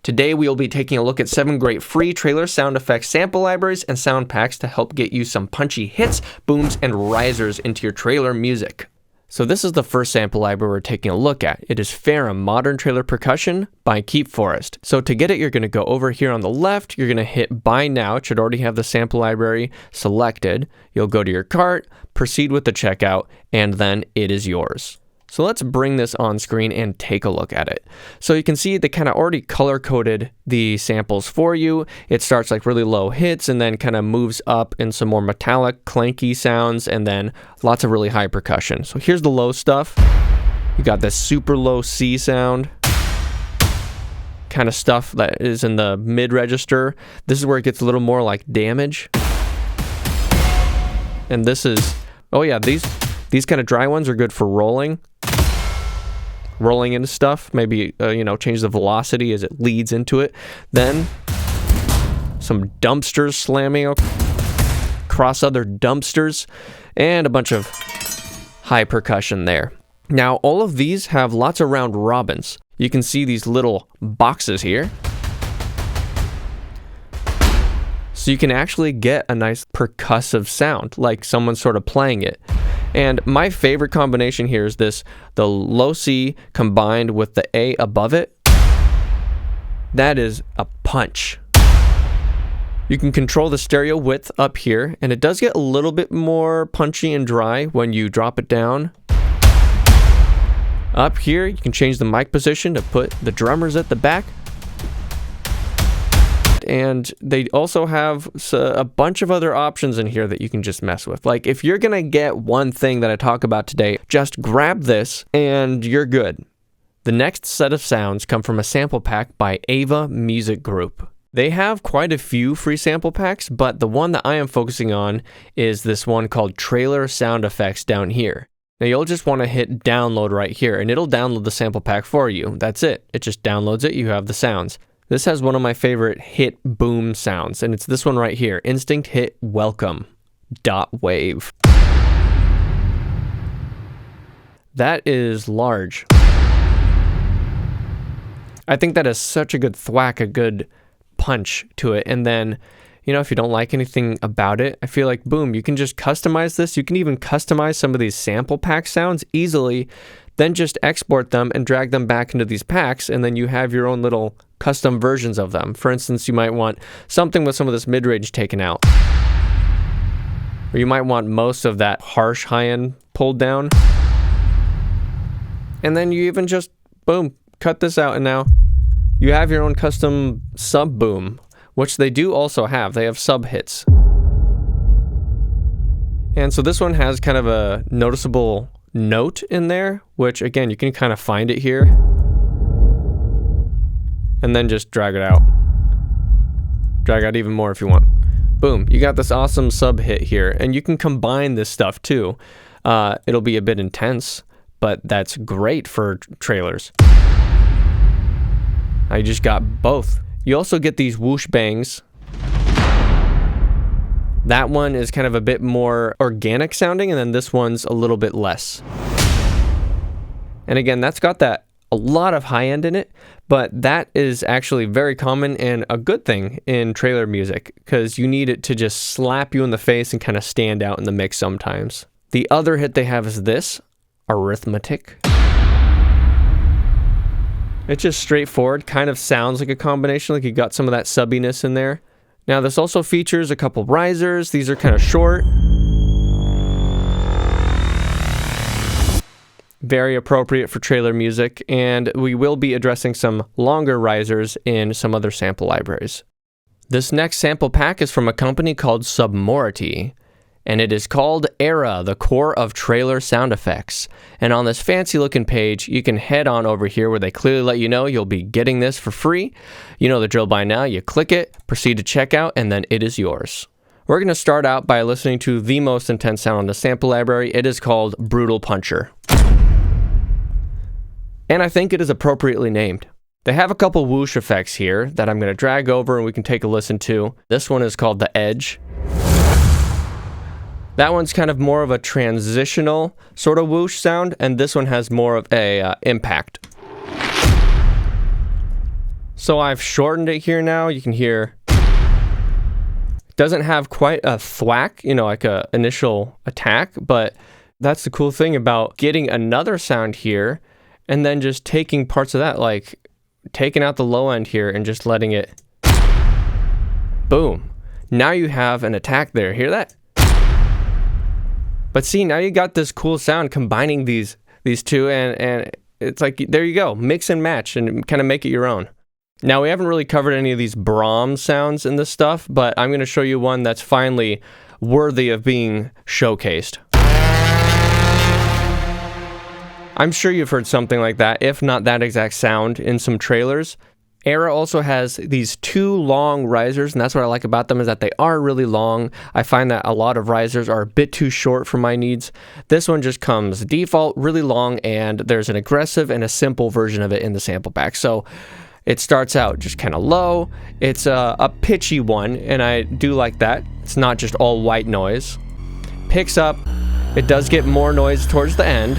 Today we will be taking a look at 7 great free trailer sound effects sample libraries and sound packs to help get you some punchy hits, booms, and risers into your trailer music. So this is the first sample library we're taking a look at. It is Ferrum Modern Trailer Percussion by Keepforest. So to get it, you're going to go over here on the left, you're going to hit Buy Now. It should already have the sample library selected. You'll go to your cart, proceed with the checkout, and then it is yours. So let's bring this on screen and take a look at it. So you can see they kind of already color-coded the samples for you. It starts like really low hits and then kind of moves up in some more metallic, clanky sounds, and then lots of really high percussion. So here's the low stuff. You got this super low C sound, kind of stuff that is in the mid-register. This is where it gets a little more like damage. And this is, oh yeah, these kind of dry ones are good for rolling into stuff, maybe, change the velocity as it leads into it. Then some dumpsters slamming across other dumpsters and a bunch of high percussion there. Now, all of these have lots of round robins. You can see these little boxes here. So you can actually get a nice percussive sound, like someone sort of playing it. And my favorite combination here is the low C combined with the A above it. That is a punch. You can control the stereo width up here, and it does get a little bit more punchy and dry when you drop it down. Up here, you can change the mic position to put the drummers at the back. And they also have a bunch of other options in here that you can just mess with. Like if you're gonna get one thing that I talk about today, just grab this and you're good. The next set of sounds come from a sample pack by Aera Music Group. They have quite a few free sample packs, but the one that I am focusing on is this one called Trailer Sound Effects down here. Now you'll just want to hit download right here and it'll download the sample pack for you. That's it. It just downloads it, you have the sounds. This has one of my favorite hit boom sounds, and it's this one right here, Instinct Hit Welcome, .wave. That is large. I think that has such a good thwack, a good punch to it, and then, if you don't like anything about it, I feel like, boom, you can just customize this. You can even customize some of these sample pack sounds easily, then just export them and drag them back into these packs, and then you have your own little custom versions of them. For instance, you might want something with some of this mid-range taken out. Or you might want most of that harsh high-end pulled down. And then you even just, boom, cut this out, and now you have your own custom sub-boom, which they do also have. They have sub-hits. And so this one has kind of a noticeable note in there, which again, you can kind of find it here. And then just drag it out. Drag out even more if you want. Boom, you got this awesome sub hit here, and you can combine this stuff too. It'll be a bit intense, but that's great for trailers. I just got both. You also get these whoosh bangs. That one is kind of a bit more organic sounding, and then this one's a little bit less. And again, that's got a lot of high end in it, but that is actually very common and a good thing in trailer music because you need it to just slap you in the face and kind of stand out in the mix sometimes. The other hit they have is this, arithmetic. It's just straightforward, kind of sounds like a combination, like you got some of that subbiness in there. Now this also features a couple risers. These are kind of short. Very appropriate for trailer music, and we will be addressing some longer risers in some other sample libraries. This next sample pack is from a company called Submority, and it is called Aera, the core of trailer sound effects. And on this fancy looking page, you can head on over here where they clearly let you know you'll be getting this for free. You know the drill by now. You click it, proceed to checkout, and then it is yours. We're going to start out by listening to the most intense sound on the sample library. It is called Brutal Puncher. And I think it is appropriately named. They have a couple whoosh effects here that I'm going to drag over and we can take a listen to. This one is called The Edge. That one's kind of more of a transitional sort of whoosh sound, and this one has more of a impact. So I've shortened it here now. You can hear it doesn't have quite a thwack, you know, like a initial attack, but that's the cool thing about getting another sound here and then just taking parts of that, like taking out the low end here and just letting it boom. Now you have an attack there. Hear that? But see, now you got this cool sound combining these two, and it's like, there you go, mix and match and kind of make it your own. Now, we haven't really covered any of these Brahms sounds in this stuff, but I'm going to show you one that's finally worthy of being showcased. I'm sure you've heard something like that, if not that exact sound, in some trailers. Aera also has these two long risers, and that's what I like about them, is that they are really long. I find that a lot of risers are a bit too short for my needs. This one just comes default, really long, and there's an aggressive and a simple version of it in the sample pack. So it starts out just kind of low. It's a pitchy one, and I do like that. It's not just all white noise. Picks up. It does get more noise towards the end,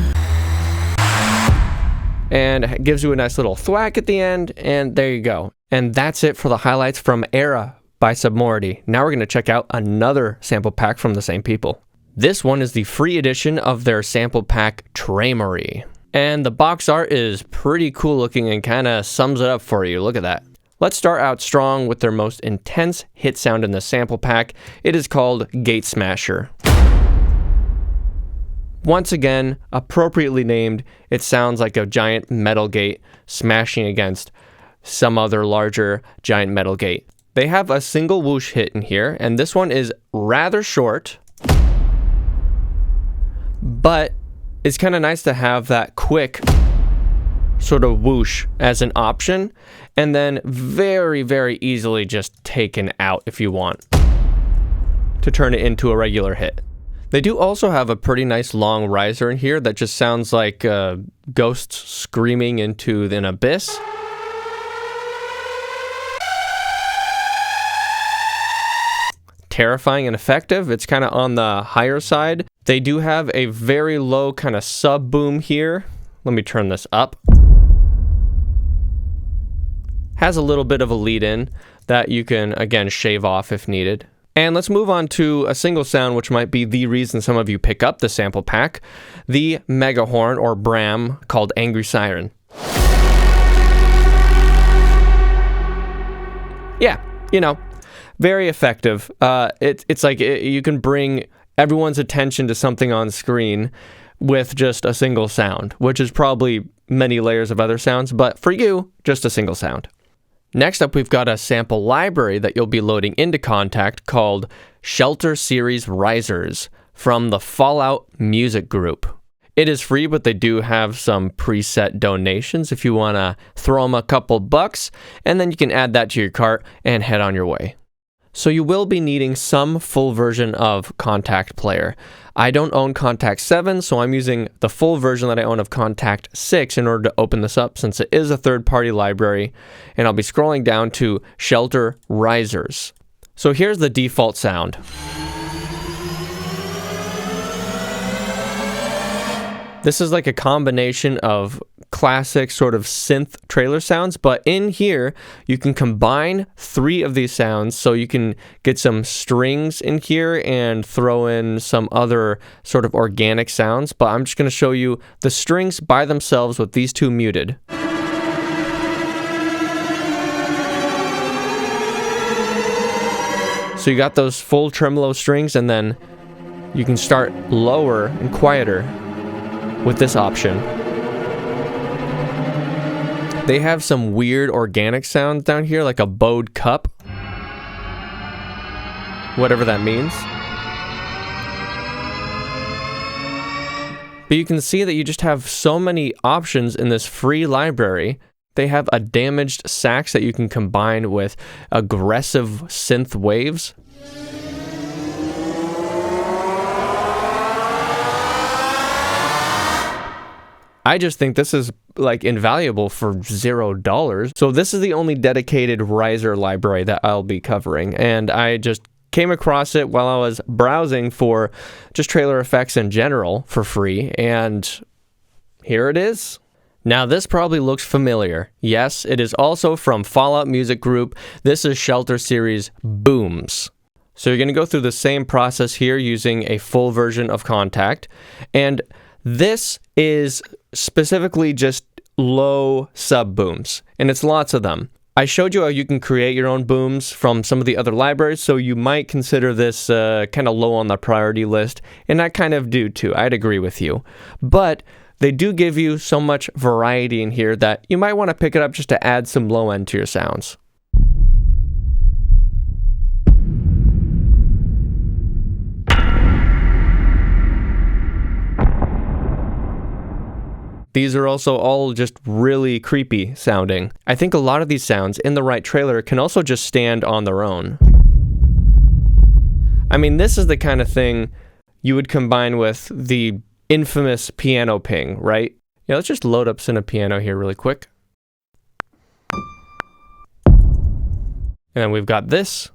and gives you a nice little thwack at the end, and there you go. And that's it for the highlights from Aera by Submority. Now we're going to check out another sample pack from the same people. This one is the free edition of their sample pack Traimory. And the box art is pretty cool looking and kind of sums it up for you. Look at that. Let's start out strong with their most intense hit sound in the sample pack. It is called Gate Smasher. Once again, appropriately named, it sounds like a giant metal gate smashing against some other larger giant metal gate. They have a single whoosh hit in here, and this one is rather short, but it's kind of nice to have that quick sort of whoosh as an option, and then very, very easily just taken out if you want to turn it into a regular hit. They do also have a pretty nice long riser in here that just sounds like ghosts screaming into an abyss. Terrifying and effective. It's kind of on the higher side. They do have a very low kind of sub boom here. Let me turn this up. Has a little bit of a lead in that you can, again, shave off if needed. And let's move on to a single sound, which might be the reason some of you pick up the sample pack, the mega horn or Bram called Angry Siren. Yeah, you know, very effective. It's like you can bring everyone's attention to something on screen with just a single sound, which is probably many layers of other sounds, but for you, just a single sound. Next up, we've got a sample library that you'll be loading into Kontakt called Shelter Series Risers from the Fallout Music Group. It is free, but they do have some preset donations if you want to throw them a couple bucks, and then you can add that to your cart and head on your way. So you will be needing some full version of Kontakt Player. I don't own Kontakt 7, so I'm using the full version that I own of Kontakt 6 in order to open this up, since it is a third-party library, and I'll be scrolling down to Shelter Risers. So here's the default sound. This is like a combination of classic sort of synth trailer sounds, but in here you can combine 3 of these sounds, so you can get some strings in here and throw in some other sort of organic sounds, but I'm just going to show you the strings by themselves with these 2 muted. So you got those full tremolo strings, and then you can start lower and quieter with this option. They have some weird organic sounds down here, like a bowed cup. Whatever that means. But you can see that you just have so many options in this free library. They have a damaged sax that you can combine with aggressive synth waves. I just think this is like invaluable for $0. So this is the only dedicated riser library that I'll be covering, and I just came across it while I was browsing for just trailer effects in general for free, and here it is. Now this probably looks familiar. Yes, it is also from Fallout Music Group. This is Shelter Series Booms. So you're going to go through the same process here using a full version of Contact. And this is specifically just low sub booms, and it's lots of them. I showed you how you can create your own booms from some of the other libraries, so you might consider this kind of low on the priority list, and I kind of do too. I'd agree with you. But they do give you so much variety in here that you might want to pick it up just to add some low end to your sounds. These are also all just really creepy sounding. I think a lot of these sounds in the right trailer can also just stand on their own. I mean, this is the kind of thing you would combine with the infamous piano ping, right? Yeah, let's just load up Cine Piano here really quick. And then we've got this.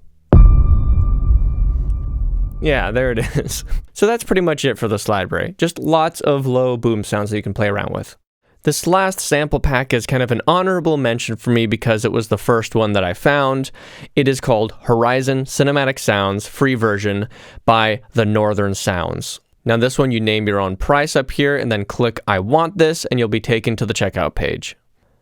Yeah, there it is. So that's pretty much it for this library. Just lots of low boom sounds that you can play around with. This last sample pack is kind of an honorable mention for me because it was the first one that I found. It is called Horizon Cinematic Sounds Free Version by The Northern Sounds. Now this one you name your own price up here and then click I want this and you'll be taken to the checkout page.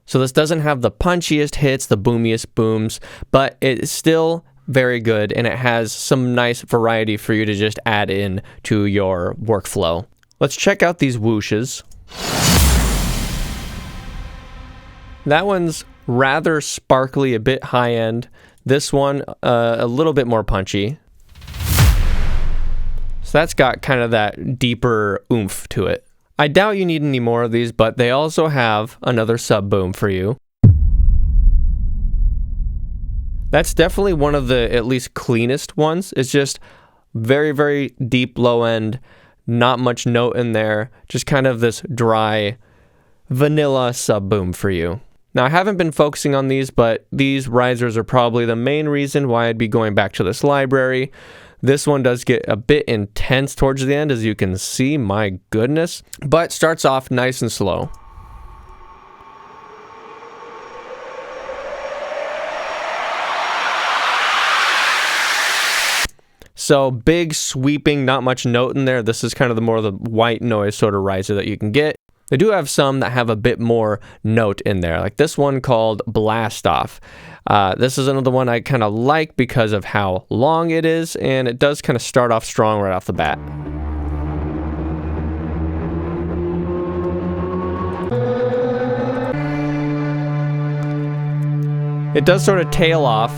So this doesn't have the punchiest hits, the boomiest booms, but it's still very good, and it has some nice variety for you to just add in to your workflow. Let's check out these whooshes. That one's rather sparkly, a bit high end. This one, a little bit more punchy. So that's got kind of that deeper oomph to it. I doubt you need any more of these, but they also have another sub boom for you. That's definitely one of the at least cleanest ones. It's just very, very deep low end, not much note in there, just kind of this dry vanilla sub boom for you. Now I haven't been focusing on these, but these risers are probably the main reason why I'd be going back to this library. This one does get a bit intense towards the end, as you can see, my goodness, but starts off nice and slow. So big, sweeping, not much note in there. This is kind of the more the white noise sort of riser that you can get. They do have some that have a bit more note in there, like this one called Blast Off. This is another one I kind of like because of how long it is, and it does kind of start off strong right off the bat. It does sort of tail off.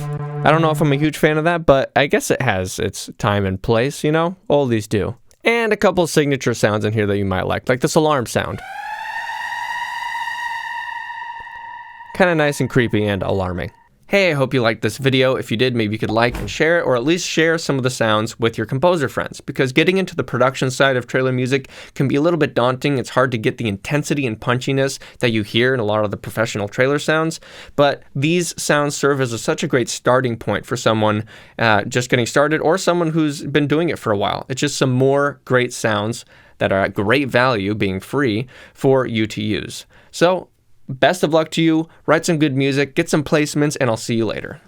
I don't know if I'm a huge fan of that, but I guess it has its time and place, you know? All these do. And a couple signature sounds in here that you might like this alarm sound. Kind of nice and creepy and alarming. Hey, I hope you liked this video. If you did, maybe you could like and share it, or at least share some of the sounds with your composer friends, because getting into the production side of trailer music can be a little bit daunting. It's hard to get the intensity and punchiness that you hear in a lot of the professional trailer sounds, but these sounds serve as such a great starting point for someone just getting started, or someone who's been doing it for a while. It's just some more great sounds that are at great value, being free, for you to use. So, best of luck to you, write some good music, get some placements, and I'll see you later.